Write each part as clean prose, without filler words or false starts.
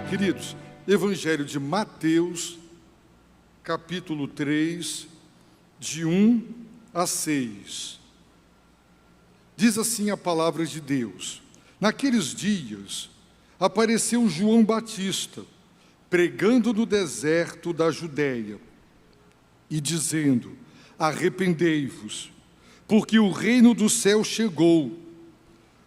Queridos, Evangelho de Mateus, capítulo 3, de 1 a 6. Diz assim a palavra de Deus: naqueles dias apareceu João Batista, pregando no deserto da Judéia, e dizendo: arrependei-vos, porque o reino do céu chegou.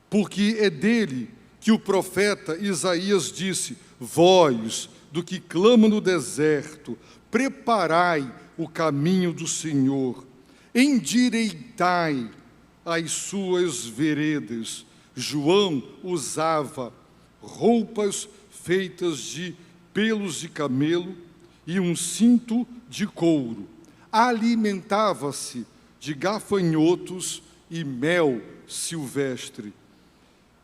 Porque é dele que o profeta Isaías disse: vós, do que clama no deserto, preparai o caminho do Senhor, endireitai as suas veredas. João usava roupas feitas de pelos de camelo e um cinto de couro. Alimentava-se de gafanhotos e mel silvestre.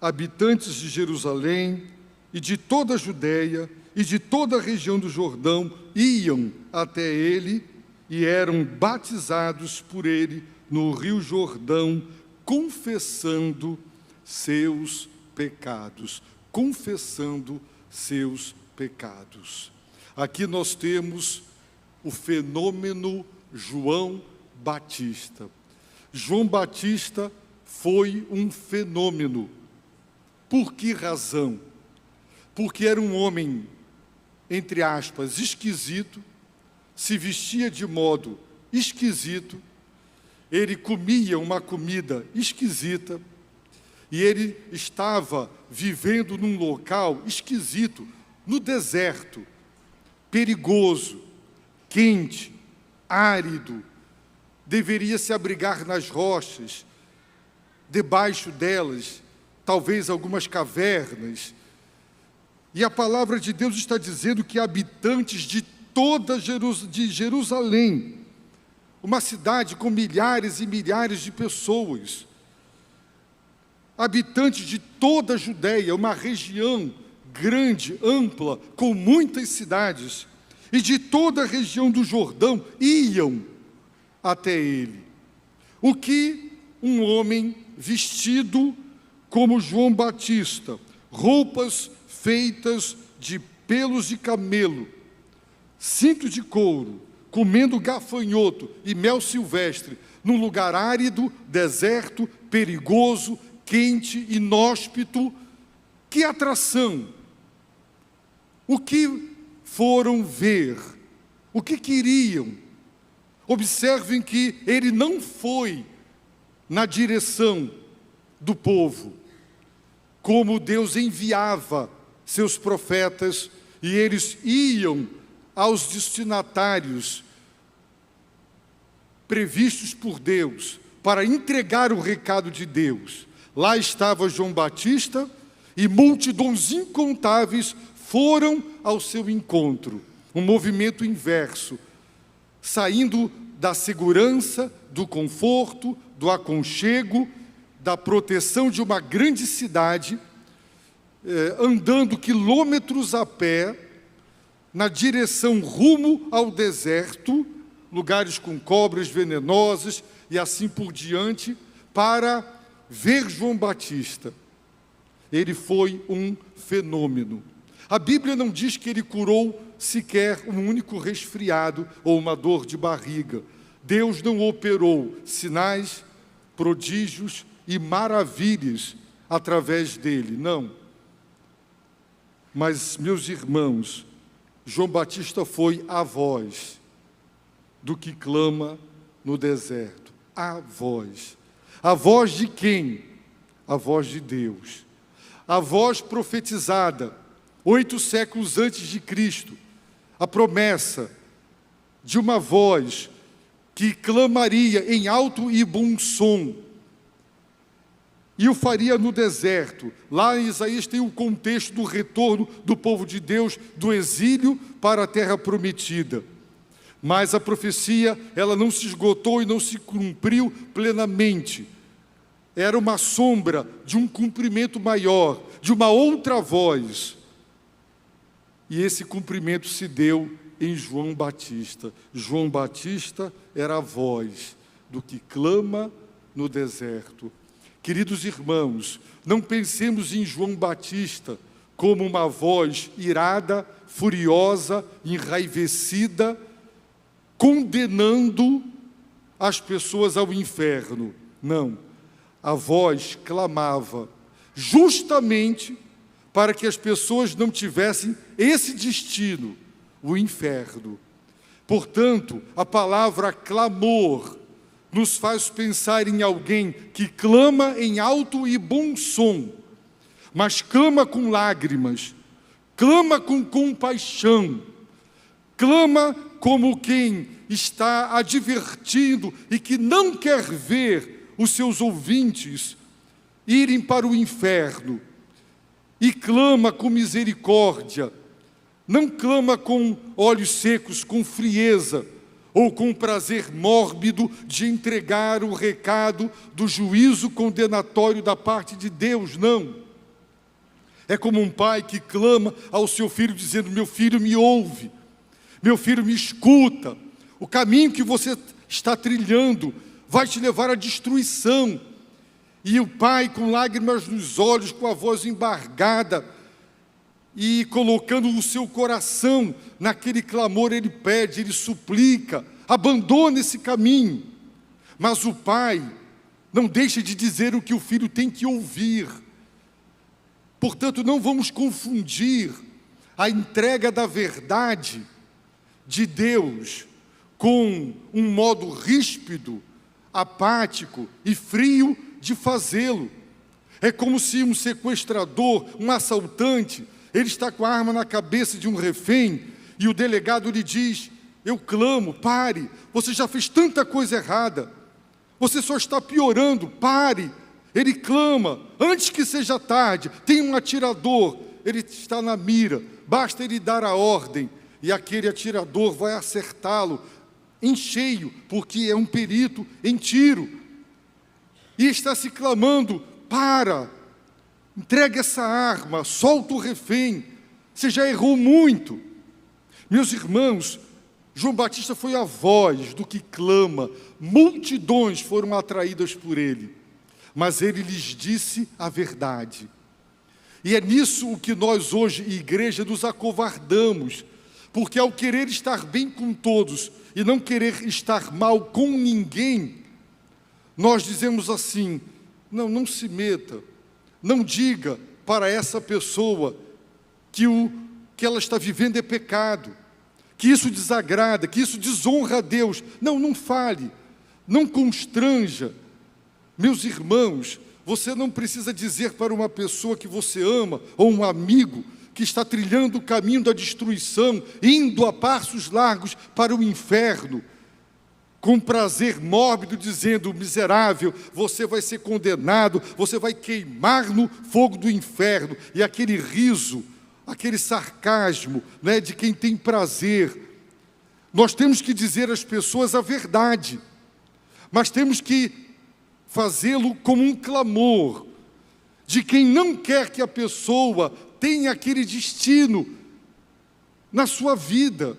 Habitantes de Jerusalém e de toda a Judéia e de toda a região do Jordão iam até ele e eram batizados por ele no Rio Jordão, confessando seus pecados. Confessando seus pecados. Aqui nós temos o fenômeno João Batista. João Batista foi um fenômeno. Por que razão? Porque era um homem, entre aspas, esquisito, se vestia de modo esquisito, ele comia uma comida esquisita, e ele estava vivendo num local esquisito, no deserto, perigoso, quente, árido, deveria se abrigar nas rochas, debaixo delas, talvez algumas cavernas. E a palavra de Deus está dizendo que habitantes de toda Jerusalém, uma cidade com milhares e milhares de pessoas, habitantes de toda a Judéia, uma região grande, ampla, com muitas cidades, e de toda a região do Jordão, iam até ele. O que um homem vestido como João Batista, roupas feitas de pelos de camelo, cinto de couro, comendo gafanhoto e mel silvestre, num lugar árido, deserto, perigoso, quente, inóspito. Que atração! O que foram ver? O que queriam? Observem que ele não foi na direção do povo, como Deus enviava seus profetas, e eles iam aos destinatários previstos por Deus, para entregar o recado de Deus. Lá estava João Batista, e multidões incontáveis foram ao seu encontro. Um movimento inverso, saindo da segurança, do conforto, do aconchego, da proteção de uma grande cidade, andando quilômetros a pé, na direção rumo ao deserto, lugares com cobras venenosas e assim por diante, para ver João Batista. Ele foi um fenômeno. A Bíblia não diz que ele curou sequer um único resfriado ou uma dor de barriga. Deus não operou sinais, prodígios e maravilhas através dele, não. Mas, meus irmãos, João Batista foi a voz do que clama no deserto. A voz. A voz de quem? A voz de Deus. A voz profetizada 8 séculos antes de Cristo. A promessa de uma voz que clamaria em alto e bom som, e o faria no deserto. Lá em Isaías tem o contexto do retorno do povo de Deus do exílio para a terra prometida. Mas a profecia, ela não se esgotou e não se cumpriu plenamente. Era uma sombra de um cumprimento maior, de uma outra voz. E esse cumprimento se deu em João Batista. João Batista era a voz do que clama no deserto. Queridos irmãos, não pensemos em João Batista como uma voz irada, furiosa, enraivecida, condenando as pessoas ao inferno. Não, a voz clamava justamente para que as pessoas não tivessem esse destino, o inferno. Portanto, a palavra clamor nos faz pensar em alguém que clama em alto e bom som, mas clama com lágrimas, clama com compaixão, clama como quem está advertindo e que não quer ver os seus ouvintes irem para o inferno, e clama com misericórdia, não clama com olhos secos, com frieza, ou com prazer mórbido de entregar o recado do juízo condenatório da parte de Deus, não. É como um pai que clama ao seu filho dizendo: meu filho, me ouve, meu filho, me escuta, o caminho que você está trilhando vai te levar à destruição. E o pai, com lágrimas nos olhos, com a voz embargada, e colocando o seu coração naquele clamor, ele pede, ele suplica: abandone esse caminho. Mas o pai não deixa de dizer o que o filho tem que ouvir. Portanto, não vamos confundir a entrega da verdade de Deus com um modo ríspido, apático e frio de fazê-lo. É como se um sequestrador, um assaltante, ele está com a arma na cabeça de um refém e o delegado lhe diz: eu clamo, pare, você já fez tanta coisa errada, você só está piorando, pare. Ele clama, antes que seja tarde, tem um atirador, ele está na mira, basta ele dar a ordem, e aquele atirador vai acertá-lo em cheio, porque é um perito em tiro, e está se clamando: para, entregue essa arma, solta o refém, você já errou muito. Meus irmãos, João Batista foi a voz do que clama, multidões foram atraídas por ele, mas ele lhes disse a verdade. E é nisso o que nós hoje, igreja, nos acovardamos, porque ao querer estar bem com todos e não querer estar mal com ninguém, nós dizemos assim: não se meta, não diga para essa pessoa que o que ela está vivendo é pecado, que isso desagrada, que isso desonra a Deus. Não fale, não constranja. Meus irmãos, você não precisa dizer para uma pessoa que você ama, ou um amigo que está trilhando o caminho da destruição, indo a passos largos para o inferno, com prazer mórbido, dizendo: miserável, você vai ser condenado, você vai queimar no fogo do inferno. E aquele riso, aquele sarcasmo, né, de quem tem prazer. Nós temos que dizer às pessoas a verdade, mas temos que fazê-lo como um clamor de quem não quer que a pessoa tenha aquele destino na sua vida.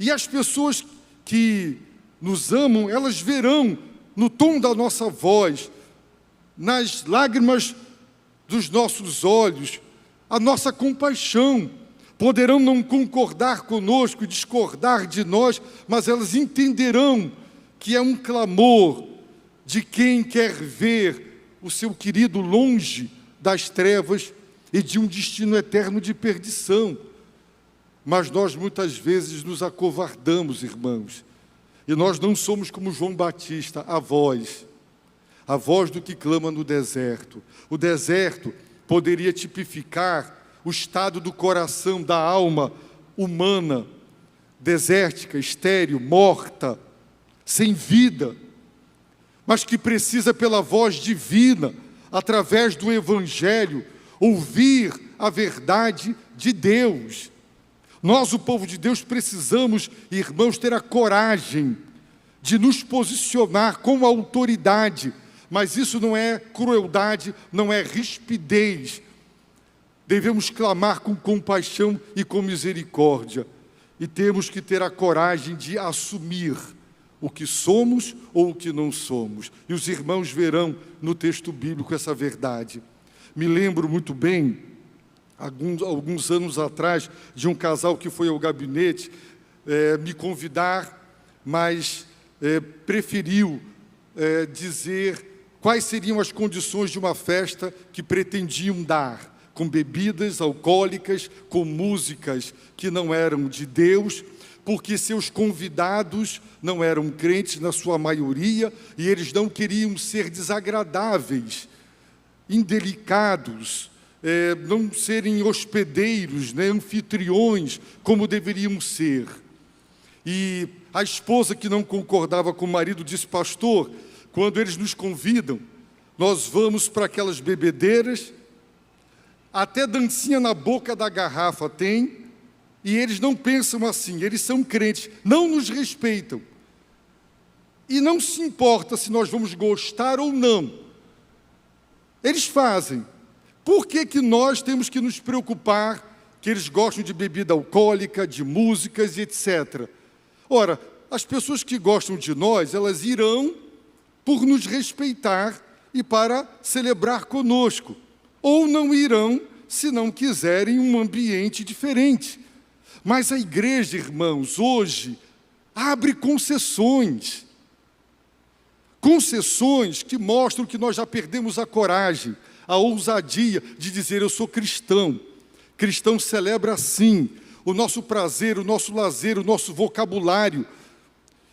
E as pessoas que nos amam, elas verão no tom da nossa voz, nas lágrimas dos nossos olhos, a nossa compaixão. Poderão não concordar conosco, discordar de nós, mas elas entenderão que é um clamor de quem quer ver o seu querido longe das trevas e de um destino eterno de perdição. Mas nós muitas vezes nos acovardamos, irmãos, e nós não somos como João Batista, a voz do que clama no deserto. O deserto poderia tipificar o estado do coração, da alma humana, desértica, estéril, morta, sem vida, mas que precisa, pela voz divina, através do Evangelho, ouvir a verdade de Deus. Nós, o povo de Deus, precisamos, irmãos, ter a coragem de nos posicionar com autoridade, mas isso não é crueldade, não é rispidez. Devemos clamar com compaixão e com misericórdia, e temos que ter a coragem de assumir o que somos ou o que não somos. E os irmãos verão no texto bíblico essa verdade. Me lembro muito bem alguns anos atrás, de um casal que foi ao gabinete me convidar, mas preferiu dizer quais seriam as condições de uma festa que pretendiam dar, com bebidas alcoólicas, com músicas que não eram de Deus, porque seus convidados não eram crentes na sua maioria, e eles não queriam ser desagradáveis, indelicados, não serem hospedeiros, né, anfitriões, como deveriam ser. E a esposa que não concordava com o marido disse: pastor, quando eles nos convidam, nós vamos para aquelas bebedeiras, até dancinha na boca da garrafa tem, e eles não pensam assim, eles são crentes, não nos respeitam. E não se importa se nós vamos gostar ou não. Eles fazem. Por que que nós temos que nos preocupar que eles gostam de bebida alcoólica, de músicas e etc.? Ora, as pessoas que gostam de nós, elas irão por nos respeitar e para celebrar conosco. Ou não irão, se não quiserem um ambiente diferente. Mas a igreja, irmãos, hoje, abre concessões. Concessões que mostram que nós já perdemos a coragem, a ousadia de dizer: eu sou cristão. Cristão celebra assim o nosso prazer, o nosso lazer, o nosso vocabulário.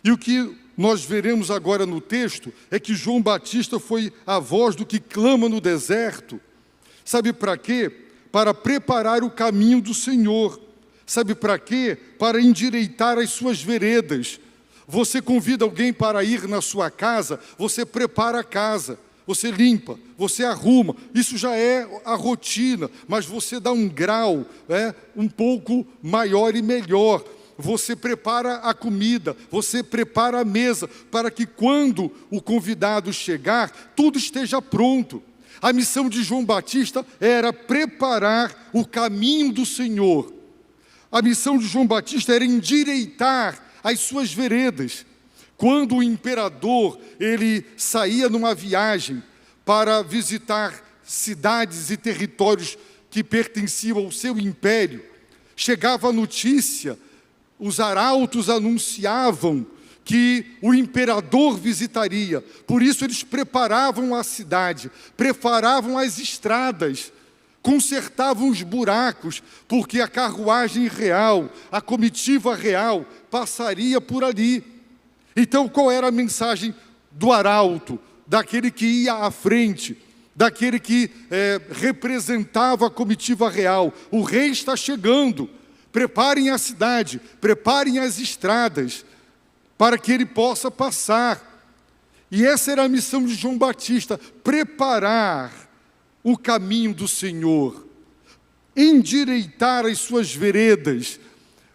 E o que nós veremos agora no texto é que João Batista foi a voz do que clama no deserto. Sabe para quê? Para preparar o caminho do Senhor. Sabe para quê? Para endireitar as suas veredas. Você convida alguém para ir na sua casa, você prepara a casa, você limpa, você arruma. Isso já é a rotina, mas você dá um grau um pouco maior e melhor. Você prepara a comida, você prepara a mesa, para que quando o convidado chegar, tudo esteja pronto. A missão de João Batista era preparar o caminho do Senhor. A missão de João Batista era endireitar as suas veredas. Quando o imperador ele saía numa viagem para visitar cidades e territórios que pertenciam ao seu império, chegava a notícia, os arautos anunciavam que o imperador visitaria. Por isso eles preparavam a cidade, preparavam as estradas, consertavam os buracos, porque a carruagem real, a comitiva real, passaria por ali. Então, qual era a mensagem do arauto, daquele que ia à frente, daquele que representava a comitiva real? O rei está chegando, preparem a cidade, preparem as estradas, para que ele possa passar. E essa era a missão de João Batista: preparar o caminho do Senhor, endireitar as suas veredas.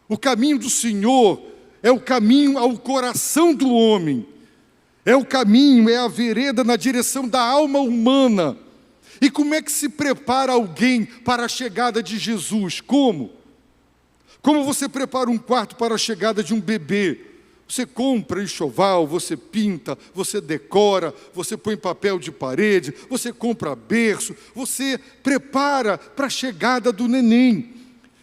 O caminho do Senhor é o caminho ao coração do homem, é o caminho, é a vereda na direção da alma humana. E como é que se prepara alguém para a chegada de Jesus? Como? Como você prepara um quarto para a chegada de um bebê? Você compra enxoval, você pinta, você decora, você põe papel de parede, você compra berço, você prepara para a chegada do neném.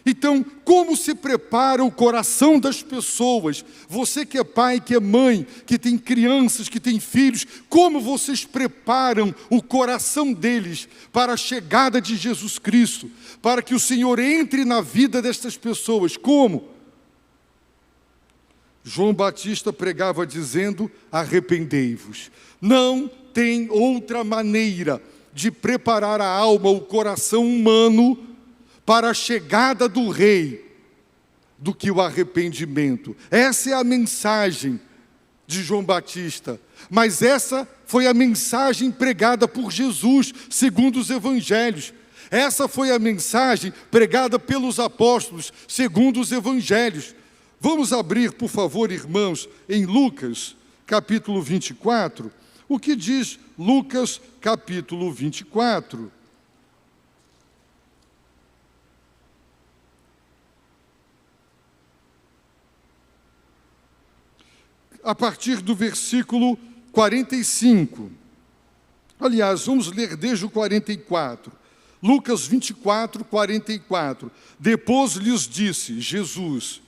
Então, como se prepara o coração das pessoas? Você que é pai, que é mãe, que tem crianças, que tem filhos, como vocês preparam o coração deles para a chegada de Jesus Cristo? Para que o Senhor entre na vida destas pessoas? Como? João Batista pregava dizendo: arrependei-vos. Não tem outra maneira de preparar a alma, o coração humano para a chegada do Rei do que o arrependimento. Essa é a mensagem de João Batista. Mas essa foi a mensagem pregada por Jesus, segundo os Evangelhos. Essa foi a mensagem pregada pelos apóstolos, segundo os Evangelhos. Vamos abrir, por favor, irmãos, em Lucas, capítulo 24. O que diz Lucas, capítulo 24? A partir do versículo 45. Aliás, vamos ler desde o 44. Lucas 24, 44. Depois lhes disse Jesus: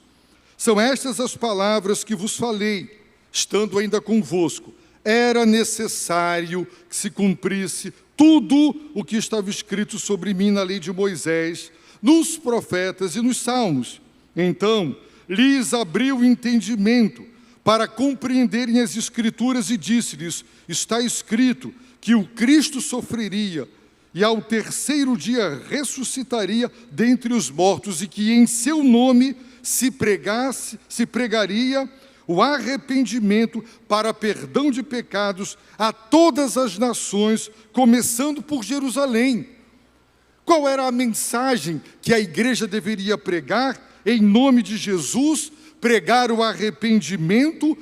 são estas as palavras que vos falei, estando ainda convosco. Era necessário que se cumprisse tudo o que estava escrito sobre mim na lei de Moisés, nos profetas e nos salmos. Então lhes abriu o entendimento para compreenderem as Escrituras e disse-lhes: está escrito que o Cristo sofreria e ao terceiro dia ressuscitaria dentre os mortos, e que em seu nome se pregaria o arrependimento para perdão de pecados a todas as nações, começando por Jerusalém. Qual era a mensagem que a igreja deveria pregar? Em nome de Jesus, pregar o arrependimento,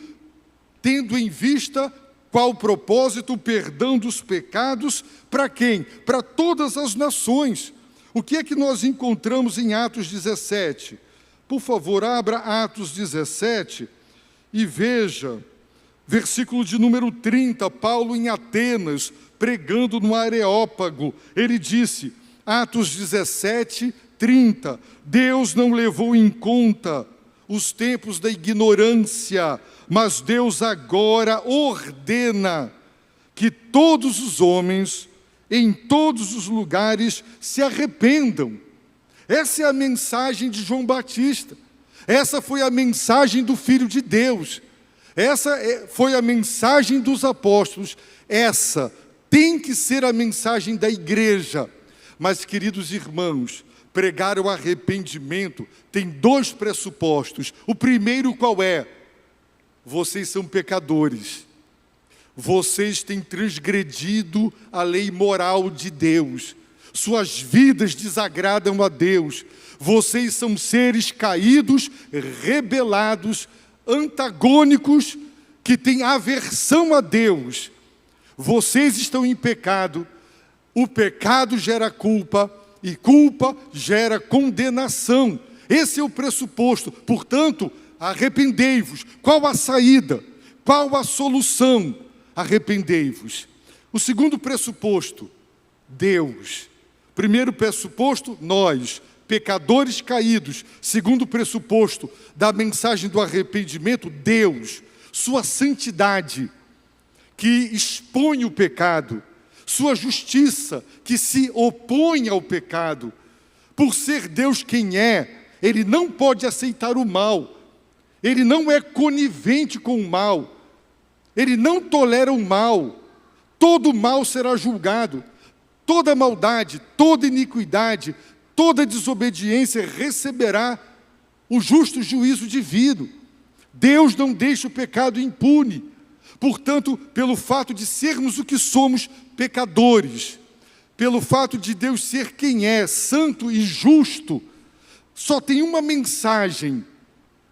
tendo em vista qual o propósito? O perdão dos pecados. Para quem? Para todas as nações. O que é que nós encontramos em Atos 17? Por favor, abra Atos 17 e veja, versículo de número 30, Paulo em Atenas, pregando no Areópago. Ele disse, Atos 17, 30, Deus não levou em conta os tempos da ignorância, mas Deus agora ordena que todos os homens, em todos os lugares, se arrependam. Essa é a mensagem de João Batista. Essa foi a mensagem do Filho de Deus. Essa foi a mensagem dos apóstolos. Essa tem que ser a mensagem da igreja. Mas, queridos irmãos, pregar o arrependimento tem dois pressupostos. O primeiro qual é? Vocês são pecadores. Vocês têm transgredido a lei moral de Deus. Suas vidas desagradam a Deus. Vocês são seres caídos, rebelados, antagônicos, que têm aversão a Deus. Vocês estão em pecado. O pecado gera culpa e culpa gera condenação. Esse é o pressuposto. Portanto, arrependei-vos. Qual a saída? Qual a solução? Arrependei-vos. O segundo pressuposto, Deus. Primeiro pressuposto, nós, pecadores caídos. Segundo pressuposto da mensagem do arrependimento, Deus, sua santidade, que expõe o pecado, sua justiça, que se opõe ao pecado. Por ser Deus quem é, Ele não pode aceitar o mal. Ele não é conivente com o mal. Ele não tolera o mal. Todo mal será julgado. Toda maldade, toda iniquidade, toda desobediência receberá o justo juízo divino. Deus não deixa o pecado impune. Portanto, pelo fato de sermos o que somos, pecadores, pelo fato de Deus ser quem é, santo e justo, só tem uma mensagem: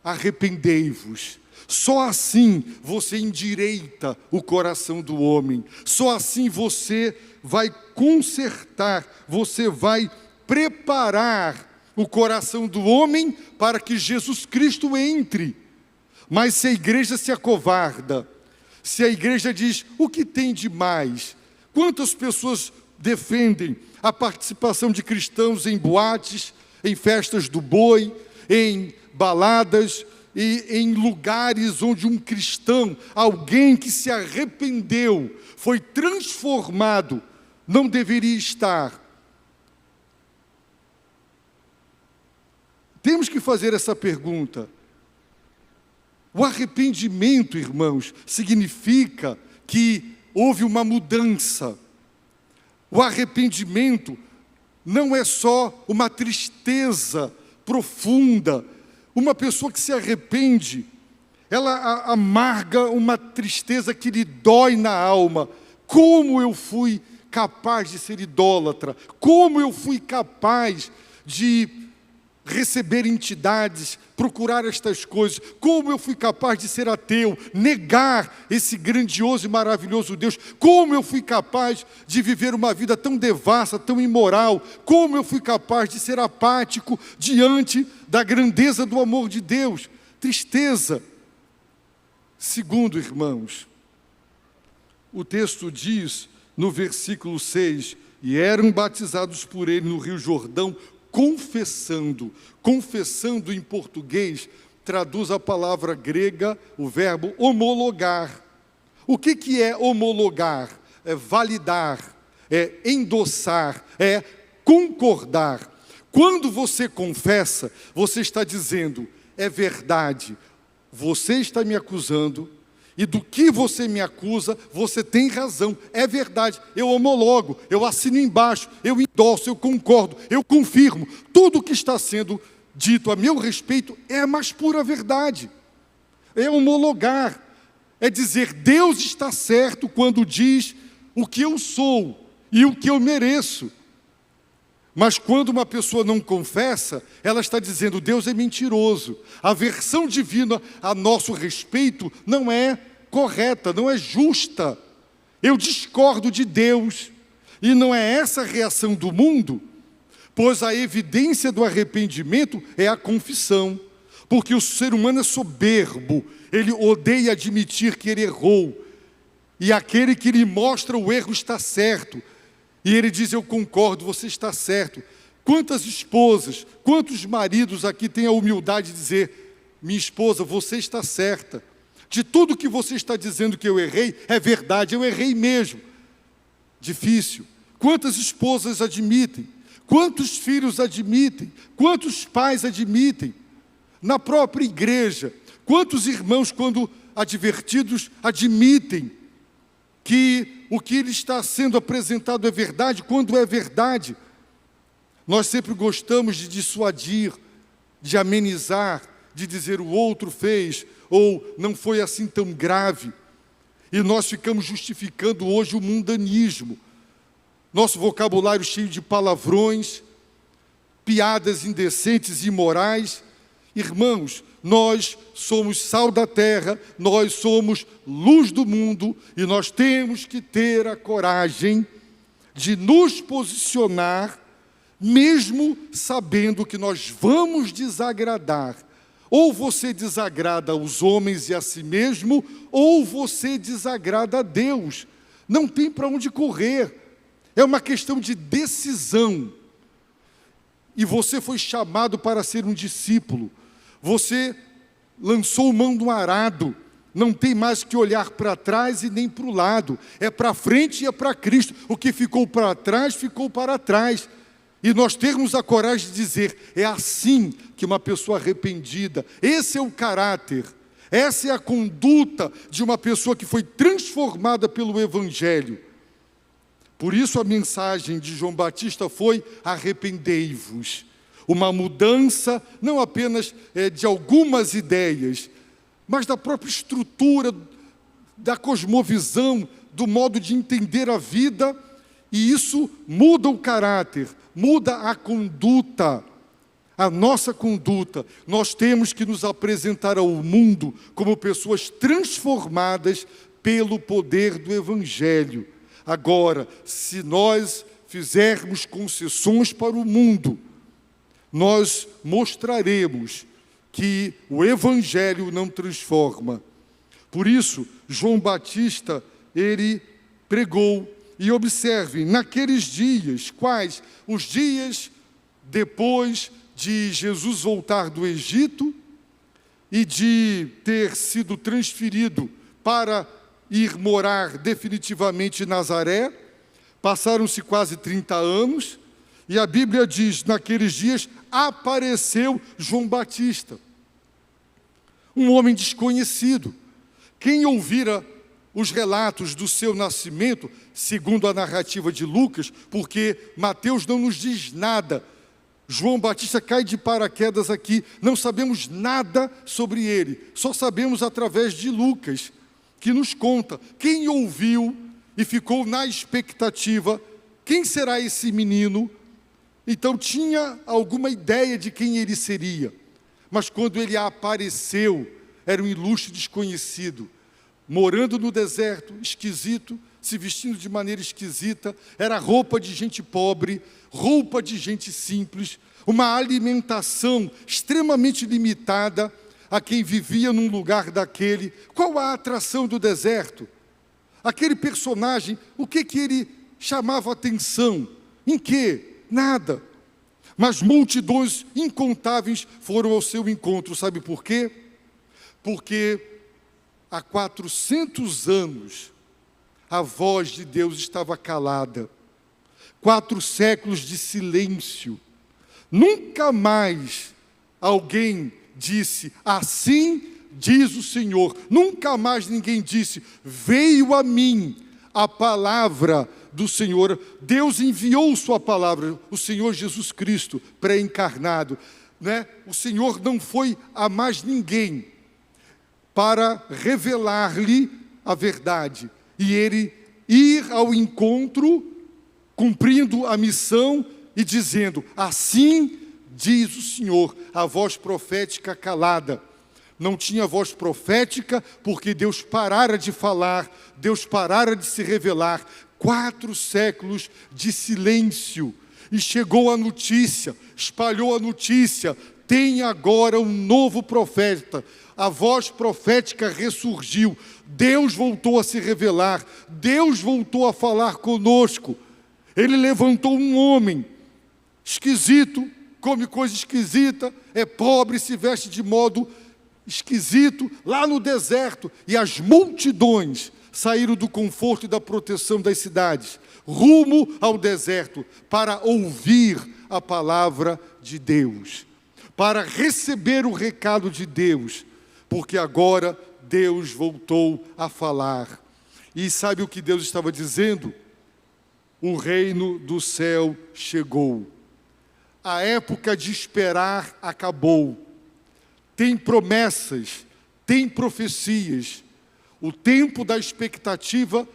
arrependei-vos. Só assim você endireita o coração do homem. Só assim você vai consertar, você vai preparar o coração do homem para que Jesus Cristo entre. Mas se a igreja se acovarda, se a igreja diz, o que tem de mais? Quantas pessoas defendem a participação de cristãos em boates, em festas do boi, em baladas e em lugares onde um cristão, alguém que se arrependeu, foi transformado, não deveria estar. Temos que fazer essa pergunta. O arrependimento, irmãos, significa que houve uma mudança. O arrependimento não é só uma tristeza profunda. Uma pessoa que se arrepende, ela amarga uma tristeza que lhe dói na alma. Como eu fui capaz de ser idólatra? Como eu fui capaz de receber entidades, procurar estas coisas? Como eu fui capaz de ser ateu, negar esse grandioso e maravilhoso Deus? Como eu fui capaz de viver uma vida tão devassa, tão imoral? Como eu fui capaz de ser apático diante da grandeza do amor de Deus? Tristeza. Segundo, irmãos, o texto diz no versículo 6, e eram batizados por ele no Rio Jordão, confessando. Confessando em português traduz a palavra grega, o verbo homologar. O que é homologar? É validar, é endossar, é concordar. Quando você confessa, você está dizendo, é verdade, você está me acusando, e do que você me acusa, você tem razão, é verdade, eu homologo, eu assino embaixo, eu endosso, eu concordo, eu confirmo, tudo o que está sendo dito a meu respeito é a mais pura verdade, é homologar, é dizer, Deus está certo quando diz o que eu sou e o que eu mereço. Mas quando uma pessoa não confessa, ela está dizendo, Deus é mentiroso. A versão divina a nosso respeito não é correta, não é justa. Eu discordo de Deus. E não é essa a reação do mundo, pois a evidência do arrependimento é a confissão. Porque o ser humano é soberbo, ele odeia admitir que ele errou. E aquele que lhe mostra o erro está certo. E ele diz, eu concordo, você está certo. Quantas esposas, quantos maridos aqui têm a humildade de dizer, minha esposa, você está certa. De tudo que você está dizendo que eu errei, é verdade, eu errei mesmo. Difícil. Quantas esposas admitem? Quantos filhos admitem? Quantos pais admitem? Na própria igreja, quantos irmãos, quando advertidos, admitem que o que lhe está sendo apresentado é verdade, quando é verdade. Nós sempre gostamos de dissuadir, de amenizar, de dizer o outro fez, ou não foi assim tão grave. E nós ficamos justificando hoje o mundanismo. Nosso vocabulário cheio de palavrões, piadas indecentes e imorais. Irmãos, nós somos sal da terra, nós somos luz do mundo e nós temos que ter a coragem de nos posicionar, mesmo sabendo que nós vamos desagradar. Ou você desagrada aos homens e a si mesmo, ou você desagrada a Deus. Não tem para onde correr. É uma questão de decisão. E você foi chamado para ser um discípulo. Você lançou mão do arado, não tem mais que olhar para trás e nem para o lado, é para frente e é para Cristo. O que ficou para trás, ficou para trás. E nós termos a coragem de dizer, é assim que uma pessoa arrependida, esse é o caráter, essa é a conduta de uma pessoa que foi transformada pelo Evangelho. Por isso a mensagem de João Batista foi, arrependei-vos. Uma mudança, não apenas de algumas ideias, mas da própria estrutura, da cosmovisão, do modo de entender a vida, e isso muda o caráter, muda a conduta, a nossa conduta. Nós temos que nos apresentar ao mundo como pessoas transformadas pelo poder do Evangelho. Agora, se nós fizermos concessões para o mundo, nós mostraremos que o Evangelho não transforma. Por isso, João Batista, ele pregou, e observem, naqueles dias, quais? Os dias depois de Jesus voltar do Egito e de ter sido transferido para ir morar definitivamente em Nazaré, passaram-se quase 30 anos, e a Bíblia diz, naqueles dias, apareceu João Batista, um homem desconhecido. Quem ouvira os relatos do seu nascimento, segundo a narrativa de Lucas, porque Mateus não nos diz nada, João Batista cai de paraquedas aqui, não sabemos nada sobre ele, só sabemos através de Lucas, que nos conta. Quem ouviu e ficou na expectativa, quem será esse menino? Então tinha alguma ideia de quem ele seria, mas quando ele apareceu, era um ilustre desconhecido, morando no deserto, esquisito, se vestindo de maneira esquisita, era roupa de gente pobre, roupa de gente simples, uma alimentação extremamente limitada a quem vivia num lugar daquele. Qual a atração do deserto? Aquele personagem, o que ele chamava atenção. Em quê? Nada. Mas multidões incontáveis foram ao seu encontro. Sabe por quê? Porque há 400 anos a voz de Deus estava calada. 4 séculos de silêncio. Nunca mais alguém disse, assim diz o Senhor. Nunca mais ninguém disse, veio a mim a palavra do Senhor. Deus enviou sua palavra, o Senhor Jesus Cristo, pré-encarnado, né? O Senhor não foi a mais ninguém para revelar-lhe a verdade. E ele ir ao encontro, cumprindo a missão e dizendo, assim diz o Senhor, a voz profética calada. Não tinha voz profética porque Deus parara de falar, Deus parara de se revelar. 4 séculos de silêncio. E chegou a notícia, espalhou a notícia, tem agora um novo profeta. A voz profética ressurgiu. Deus voltou a se revelar. Deus voltou a falar conosco. Ele levantou um homem esquisito, come coisa esquisita, é pobre, se veste de modo esquisito, lá no deserto. E as multidões saíram do conforto e da proteção das cidades, rumo ao deserto, para ouvir a palavra de Deus, para receber o recado de Deus, porque agora Deus voltou a falar. E sabe o que Deus estava dizendo? O reino do céu chegou. A época de esperar acabou. Tem promessas, tem profecias. O tempo da expectativa,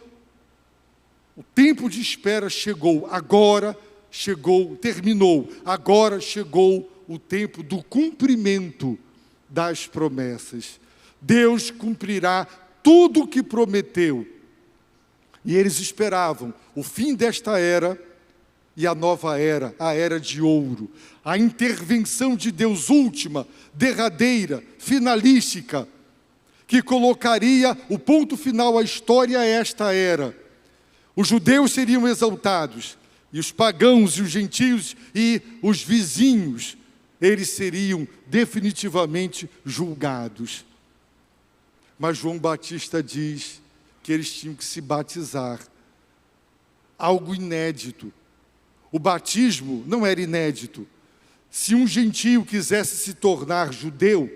o tempo de espera chegou. Agora chegou, terminou. Agora chegou o tempo do cumprimento das promessas. Deus cumprirá tudo o que prometeu. E eles esperavam o fim desta era e a nova era, a era de ouro. A intervenção de Deus última, derradeira, finalística, que colocaria o ponto final à história a esta era. Os judeus seriam exaltados, e os pagãos e os gentios e os vizinhos, eles seriam definitivamente julgados. Mas João Batista diz que eles tinham que se batizar. Algo inédito. O batismo não era inédito. Se um gentio quisesse se tornar judeu,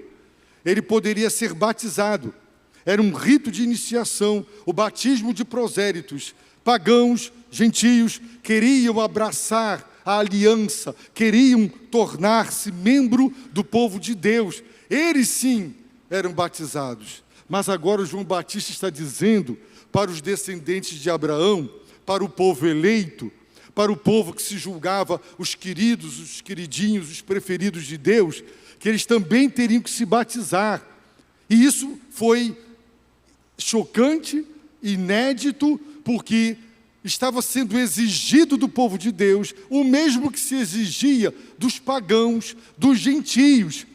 ele poderia ser batizado. Era um rito de iniciação, o batismo de prosélitos. Pagãos, gentios, queriam abraçar a aliança, queriam tornar-se membro do povo de Deus. Eles sim eram batizados. Mas agora João Batista está dizendo para os descendentes de Abraão, para o povo eleito, para o povo que se julgava os queridos, os queridinhos, os preferidos de Deus, que eles também teriam que se batizar. E isso foi chocante, inédito, porque estava sendo exigido do povo de Deus o mesmo que se exigia dos pagãos, dos gentios,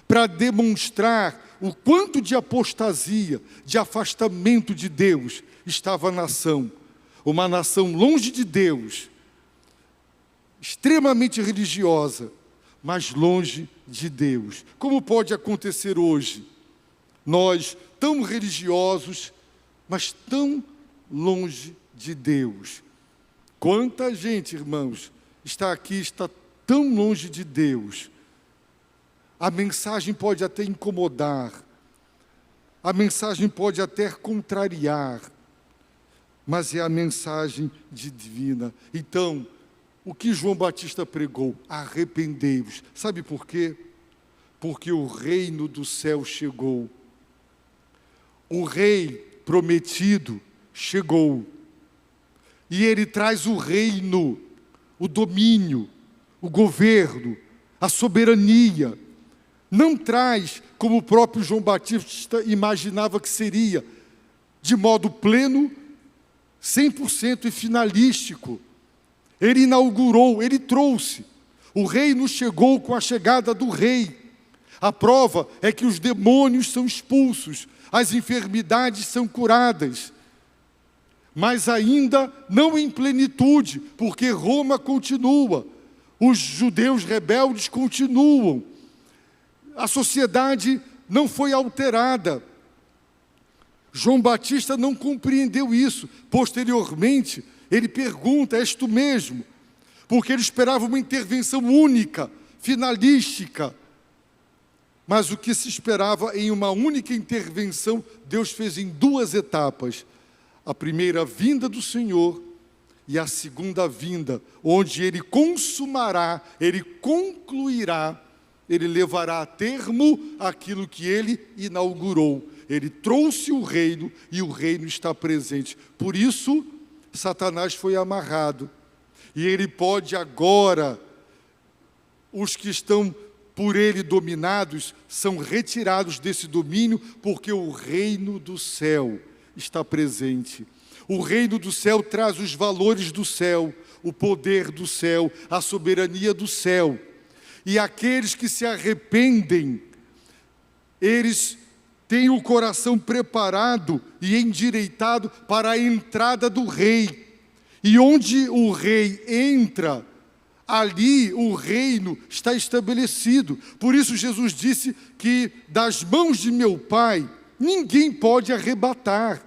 para demonstrar o quanto de apostasia, de afastamento de Deus estava a nação. Uma nação longe de Deus, extremamente religiosa, mas longe de Deus. Como pode acontecer hoje? Nós, tão religiosos, mas tão longe de Deus. Quanta gente, irmãos, está aqui, está tão longe de Deus. A mensagem pode até incomodar, a mensagem pode até contrariar, mas é a mensagem divina. Então, o que João Batista pregou? Arrependei-vos. Sabe por quê? Porque o reino do céu chegou. O rei prometido chegou. E ele traz o reino, o domínio, o governo, a soberania. Não traz, como o próprio João Batista imaginava que seria, de modo pleno, 100% e finalístico. Ele inaugurou, ele trouxe. O reino chegou com a chegada do rei. A prova é que os demônios são expulsos, as enfermidades são curadas. mas ainda não em plenitude, porque Roma continua, os judeus rebeldes continuam, a sociedade não foi alterada. João Batista não compreendeu isso. Posteriormente, ele pergunta: és tu mesmo? Porque ele esperava uma intervenção única, finalística. Mas o que se esperava em uma única intervenção, Deus fez em duas etapas. A primeira vinda do Senhor e a segunda vinda, onde Ele consumará, Ele concluirá, Ele levará a termo aquilo que Ele inaugurou. Ele trouxe o reino e o reino está presente. Por isso, Satanás foi amarrado. E ele pode agora, os que estão por ele dominados, são retirados desse domínio, porque o reino do céu está presente. O reino do céu traz os valores do céu, o poder do céu, a soberania do céu. E aqueles que se arrependem, eles têm o coração preparado e endireitado para a entrada do rei. E onde o rei entra, ali o reino está estabelecido. Por isso Jesus disse que das mãos de meu Pai, ninguém pode arrebatar.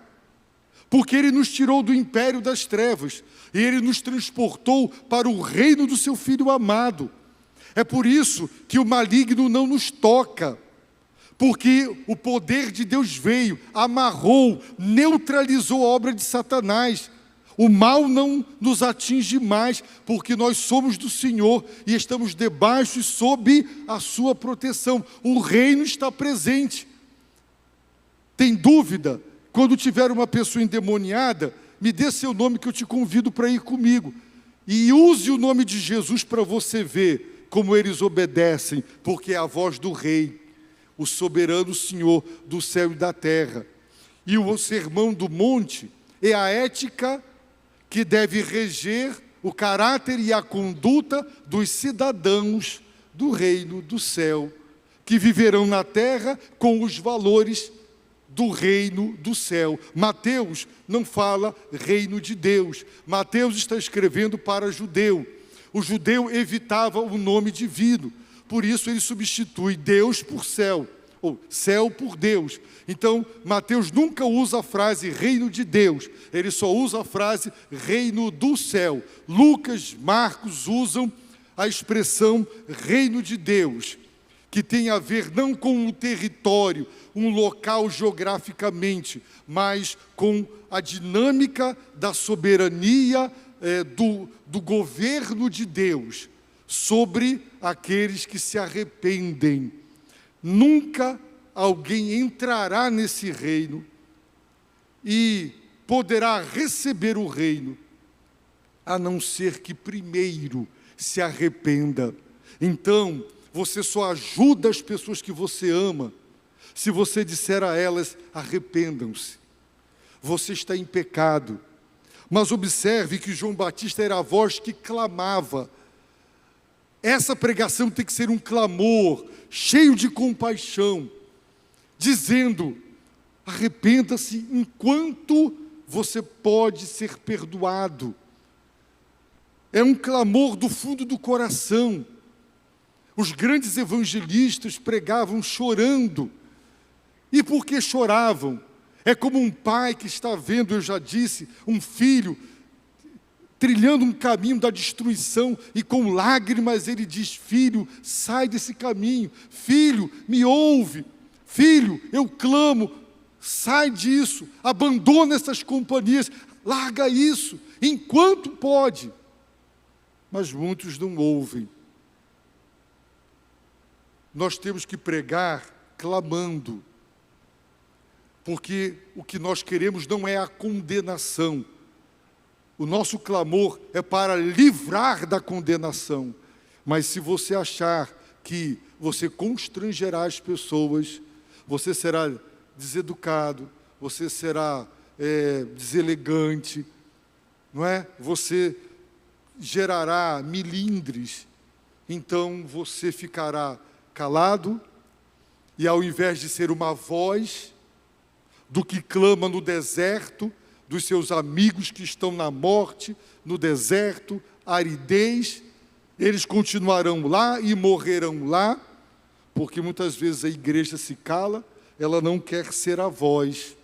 Porque Ele nos tirou do império das trevas e Ele nos transportou para o reino do seu Filho amado. É por isso que o maligno não nos toca. Porque o poder de Deus veio, amarrou, neutralizou a obra de Satanás. O mal não nos atinge mais, porque nós somos do Senhor e estamos debaixo e sob a sua proteção. O reino está presente. Tem dúvida? Quando tiver uma pessoa endemoniada, me dê seu nome que eu te convido para ir comigo. E use o nome de Jesus para você ver como eles obedecem, porque é a voz do Rei, o soberano Senhor do céu e da terra. E o sermão do monte é a ética que deve reger o caráter e a conduta dos cidadãos do reino do céu, que viverão na terra com os valores do reino do céu. Mateus não fala reino de Deus. Mateus está escrevendo para judeu. O judeu evitava o nome divino. Por isso ele substitui Deus por céu, ou céu por Deus. Então, Mateus nunca usa a frase reino de Deus. Ele só usa a frase reino do céu. Lucas, Marcos usam a expressão reino de Deus, que tem a ver não com um território, um local geograficamente, mas com a dinâmica da soberania do governo de Deus sobre aqueles que se arrependem. Nunca alguém entrará nesse reino e poderá receber o reino, a não ser que primeiro se arrependa. Então, você só ajuda as pessoas que você ama se você disser a elas: arrependam-se, você está em pecado. Mas observe que João Batista era a voz que clamava. Essa pregação tem que ser um clamor, cheio de compaixão, dizendo: arrependa-se enquanto você pode ser perdoado. É um clamor do fundo do coração. Os grandes evangelistas pregavam chorando. E por que choravam? É como um pai que está vendo, eu já disse, um filho trilhando um caminho da destruição, e com lágrimas ele diz: filho, sai desse caminho. Filho, me ouve. Filho, eu clamo, sai disso, abandona essas companhias, larga isso, enquanto pode. Mas muitos não ouvem. Nós temos que pregar clamando, porque o que nós queremos não é a condenação. O nosso clamor é para livrar da condenação. Mas se você achar que você constrangerá as pessoas, você será deseducado, você será deselegante, não é? Você gerará milindres, então você ficará calado, e ao invés de ser uma voz do que clama no deserto, dos seus amigos que estão na morte, no deserto, aridez. Eles continuarão lá e morrerão lá, porque muitas vezes a igreja se cala, ela não quer ser a voz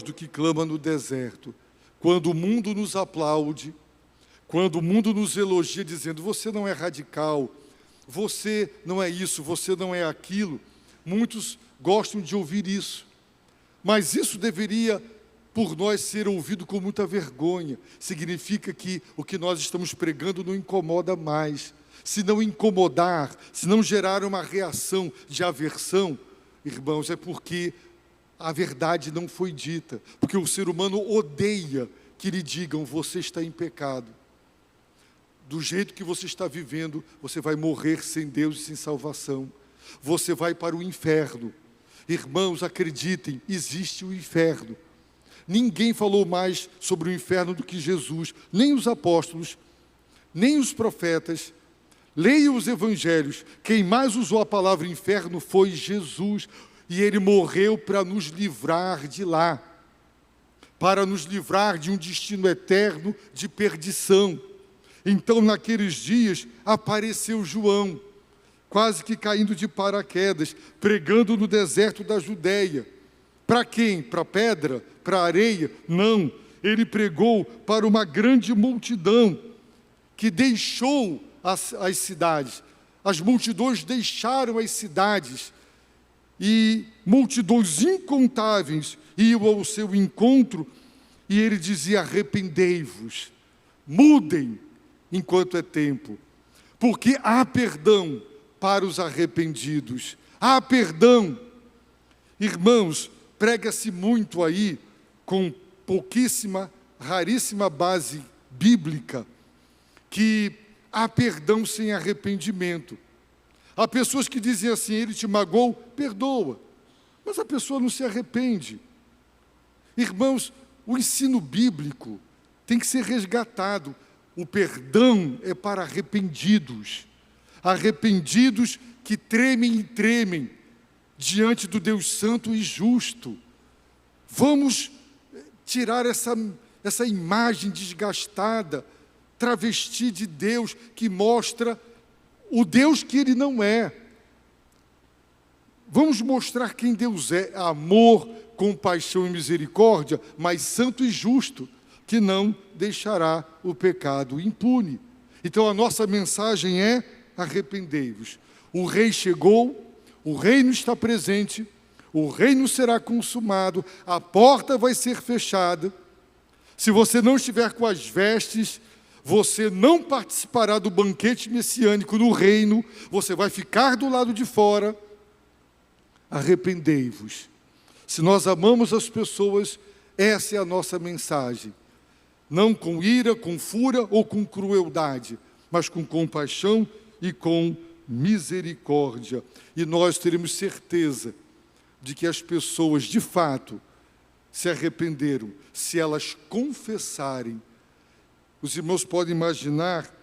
do que clama no deserto. Quando o mundo nos aplaude, quando o mundo nos elogia dizendo, você não é radical, você não é isso, você não é aquilo, muitos gostam de ouvir isso. Mas isso deveria, por nós, ser ouvido com muita vergonha. Significa que o que nós estamos pregando não incomoda mais. Se não incomodar, se não gerar uma reação de aversão, irmãos, é porque a verdade não foi dita. Porque o ser humano odeia que lhe digam, você está em pecado. Do jeito que você está vivendo, você vai morrer sem Deus e sem salvação. Você vai para o inferno. Irmãos, acreditem, existe o inferno. Ninguém falou mais sobre o inferno do que Jesus, nem os apóstolos, nem os profetas. Leiam os evangelhos. Quem mais usou a palavra inferno foi Jesus. E ele morreu para nos livrar de lá. Para nos livrar de um destino eterno de perdição. Então, naqueles dias, apareceu João, quase que caindo de paraquedas, pregando no deserto da Judeia. Para quem? Para a pedra? Para a areia? Não. Ele pregou para uma grande multidão que deixou as cidades. As multidões deixaram as cidades e multidões incontáveis iam ao seu encontro e ele dizia, arrependei-vos, mudem enquanto é tempo, porque há perdão para os arrependidos. Há perdão. Irmãos, prega-se muito aí, com pouquíssima, raríssima base bíblica, que há perdão sem arrependimento. Há pessoas que dizem assim, ele te magoou, perdoa. Mas a pessoa não se arrepende. Irmãos, o ensino bíblico tem que ser resgatado. O perdão é para arrependidos. Arrependidos que tremem e tremem diante do Deus Santo e Justo. Vamos tirar essa imagem desgastada, travesti de Deus, que mostra o Deus que Ele não é. Vamos mostrar quem Deus é, amor, compaixão e misericórdia, mas santo e justo, que não deixará o pecado impune. Então a nossa mensagem é, arrependei-vos. O rei chegou, o reino está presente, o reino será consumado, a porta vai ser fechada. Se você não estiver com as vestes, você não participará do banquete messiânico no reino, você vai ficar do lado de fora. Arrependei-vos. Se nós amamos as pessoas, essa é a nossa mensagem. Não com ira, com fúria ou com crueldade, mas com compaixão e com misericórdia. E nós teremos certeza de que as pessoas, de fato, se arrependeram, se elas confessarem. Os irmãos podem imaginar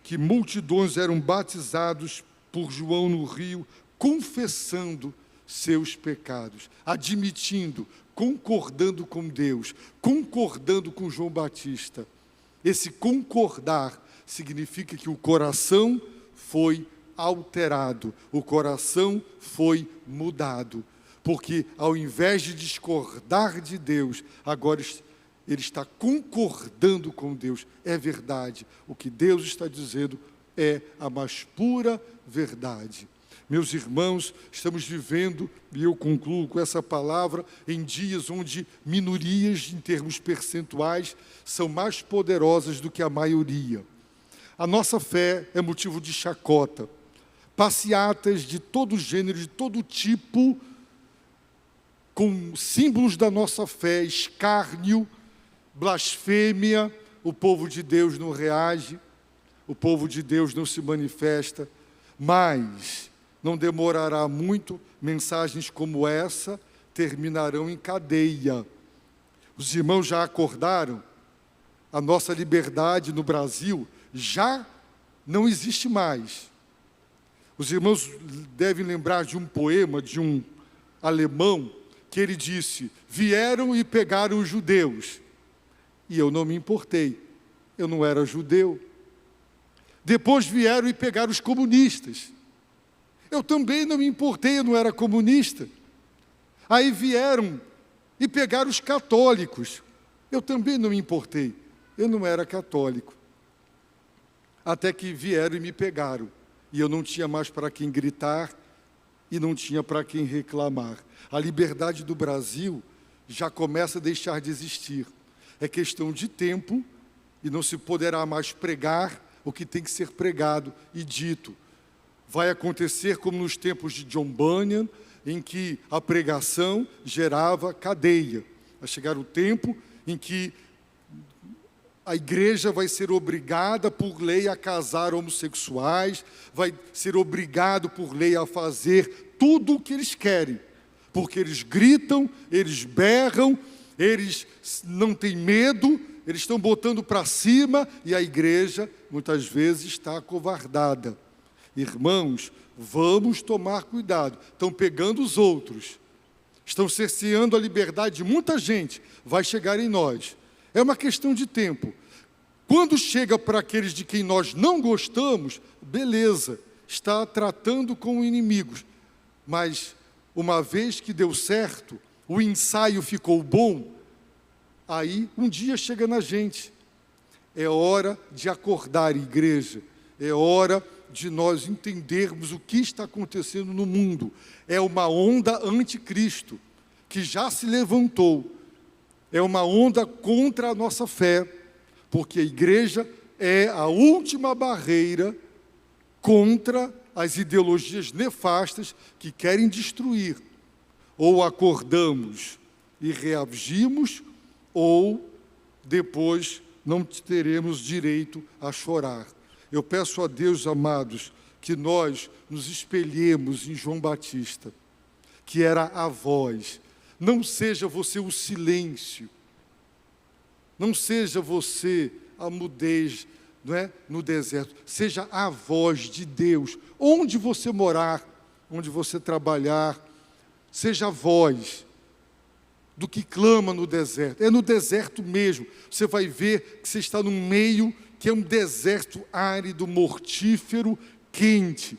que multidões eram batizados por João no rio, confessando seus pecados, admitindo, concordando com Deus, concordando com João Batista. Esse concordar significa que o coração foi alterado, o coração foi mudado, porque ao invés de discordar de Deus, agora ele está concordando com Deus. É verdade, o que Deus está dizendo é a mais pura verdade. Meus irmãos, estamos vivendo, e eu concluo com essa palavra, em dias onde minorias, em termos percentuais, são mais poderosas do que a maioria. A nossa fé é motivo de chacota. Passeatas de todo gênero, de todo tipo, com símbolos da nossa fé, escárnio, blasfêmia, o povo de Deus não reage, o povo de Deus não se manifesta, mas não demorará muito, mensagens como essa terminarão em cadeia. Os irmãos já acordaram? A nossa liberdade no Brasil já não existe mais. Os irmãos devem lembrar de um poema de um alemão que ele disse: vieram e pegaram os judeus. E eu não me importei, eu não era judeu. Depois vieram e pegaram os comunistas. Eu também não me importei, eu não era comunista. Aí vieram e pegaram os católicos. Eu também não me importei, eu não era católico. Até que vieram e me pegaram. E eu não tinha mais para quem gritar e não tinha para quem reclamar. A liberdade do Brasil já começa a deixar de existir. É questão de tempo e não se poderá mais pregar o que tem que ser pregado e dito. Vai acontecer como nos tempos de John Bunyan, em que a pregação gerava cadeia. Vai chegar o tempo em que a igreja vai ser obrigada por lei a casar homossexuais, vai ser obrigado por lei a fazer tudo o que eles querem, porque eles gritam, eles berram, eles não têm medo, eles estão botando para cima e a igreja muitas vezes está acovardada. Irmãos, vamos tomar cuidado. Estão pegando os outros, estão cerceando a liberdade de muita gente, vai chegar em nós. É uma questão de tempo. Quando chega para aqueles de quem nós não gostamos, beleza, está tratando com inimigos. Mas, uma vez que deu certo, o ensaio ficou bom, aí um dia chega na gente. É hora de acordar, igreja. É hora de nós entendermos o que está acontecendo no mundo. É uma onda anticristo, que já se levantou. É uma onda contra a nossa fé, porque a igreja é a última barreira contra as ideologias nefastas que querem destruir. Ou acordamos e reagimos, ou depois não teremos direito a chorar. Eu peço a Deus, amados, que nós nos espelhemos em João Batista, que era a voz. Não seja você o silêncio, não seja você a mudez, não é? No deserto. Seja a voz de Deus. Onde você morar, onde você trabalhar, seja a voz do que clama no deserto. É no deserto mesmo. Você vai ver que você está num meio que é um deserto árido, mortífero, quente.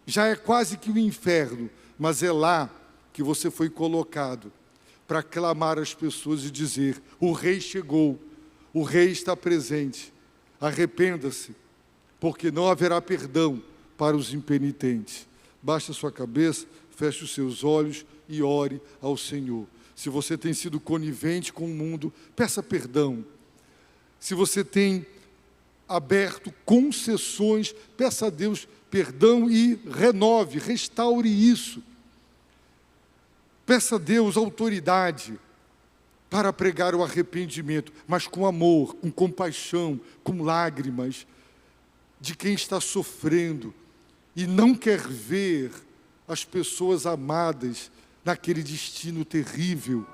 Já é quase que o inferno, mas é lá que você foi colocado para clamar às pessoas e dizer: o rei chegou, o rei está presente. Arrependa-se, porque não haverá perdão para os impenitentes. Baixe a sua cabeça, feche os seus olhos e ore ao Senhor. Se você tem sido conivente com o mundo, peça perdão. Se você tem aberto concessões, peça a Deus perdão e renove, restaure isso. Peça a Deus autoridade para pregar o arrependimento, mas com amor, com compaixão, com lágrimas, de quem está sofrendo e não quer ver as pessoas amadas naquele destino terrível